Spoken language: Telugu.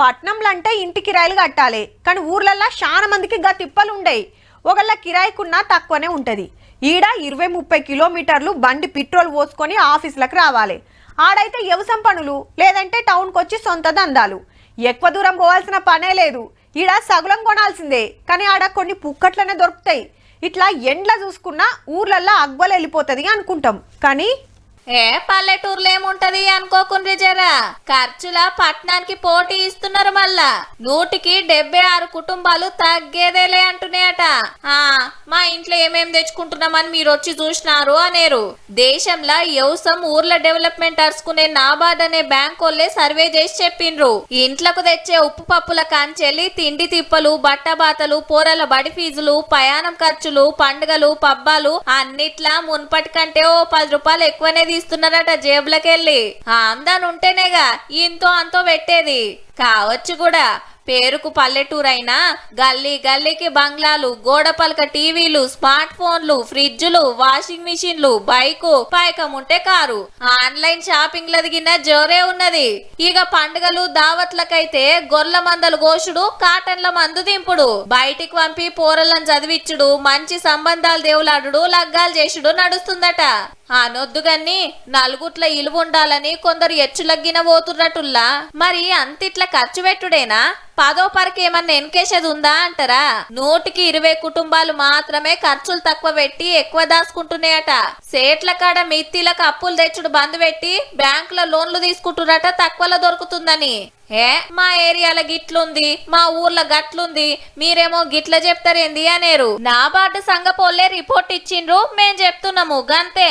పట్నంలో అంటే ఇంటి కిరాయిలు కట్టాలి, కానీ ఊర్లల్లో చాలా మందికి గా తిప్పలు ఉండయి. ఒకళ్ళ కిరాయికున్నా తక్కువనే ఉంటుంది. ఈడ 20-30 కిలోమీటర్లు బండి పెట్రోల్ పోసుకొని ఆఫీసులకు రావాలి. ఆడైతే వ్యవసాయం పనులు లేదంటే టౌన్కి వచ్చి సొంత దందాలు. ఎక్కువ దూరం పోవాల్సిన పనే లేదు. ఈడ సగులం కొనాల్సిందే, కానీ ఆడ కొన్ని పుక్కట్లనే దొరుకుతాయి. ఇట్లా ఎండ్ల చూసుకున్నా ఊర్లల్లో అగ్వలు వెళ్ళిపోతుంది అనుకుంటాం, కానీ పల్లెటూరులో ఏముంటది అనుకోకుండ్రి జరా. ఖర్చుల పట్టణానికి పోటీ ఇస్తున్నారు. మళ్ళా 176 కుటుంబాలు తగ్గేదేలే అంటున్నాయట. మా ఇంట్లో ఏమేం తెచ్చుకుంటున్నామని మీరు వచ్చి చూసినారు అనేరు. దేశంలో వ్యవసాయం ఊర్ల డెవలప్మెంట్ అరుచుకునే నాబార్డ్ అనే బ్యాంక్ వాళ్ళే సర్వే చేసి చెప్పిండ్రు. ఇంట్లకు తెచ్చే ఉప్పు పప్పుల కాంచెల్లి తిండి తిప్పలు, బట్టబాతలు, పోరల బడి ఫీజులు, ప్రయాణం ఖర్చులు, పండుగలు, పబ్బాలు అన్నిట్లా మున్పటి కంటే ఓ 10 రూపాయలు ఎక్కువనే తీస్తున్నారట జేబులకెళ్ళి. ఆమ్దాన్ ఉంటేనేగా ఇంతో అంతో పెట్టేది. కావచ్చు కూడా. పేరుకు పల్లెటూరైనా గల్లీ గల్లీకి బంగ్లాలు, గోడపలక టీవీలు, స్మార్ట్ ఫోన్లు, ఫ్రిడ్జ్లు, వాషింగ్ మిషన్లు, బైకు, పైకముంటే కారు. ఆన్లైన్ షాపింగ్ లదిగిన జోరే ఉన్నది. ఇక పండుగలు దావత్లకైతే గొర్రెల మందలు గోషుడు, కాటన్ల మందు దింపుడు, బయటికి పంపి పోరలను చదివిచ్చుడు, మంచి సంబంధాలు దేవులాడు, లగ్గాలు చేసుడు నడుస్తుందట. నొద్దుగన్ని నలుగుట్ల ఇలువ ఉండాలని కొందరు ఎచ్చులగ్గిన పోతున్నట్టుల్లా. మరి అంతిట్ల ఖర్చు పెట్టుడేనా? 10వ పరకి ఏమన్నా ఎన్కేసేది ఉందా అంటారా? 120 కుటుంబాలు మాత్రమే ఖర్చులు తక్కువ పెట్టి ఎక్కువ దాచుకుంటున్నాయట. సేట్ల కాడ మిత్తిలకు అప్పులు తెచ్చుడు బంద్ పెట్టి బ్యాంకులో లోన్లు తీసుకుంటున్నట తక్కువలో దొరుకుతుందని. మా ఏరియాలో గిట్లుంది, మా ఊర్లో గట్లుంది, మీరేమో గిట్ల చెప్తారేంది అనేరు. నాబార్డు సంఘ పోలే రిపోర్ట్ ఇచ్చిండ్రు, మేం చెప్తున్నాము గంతే.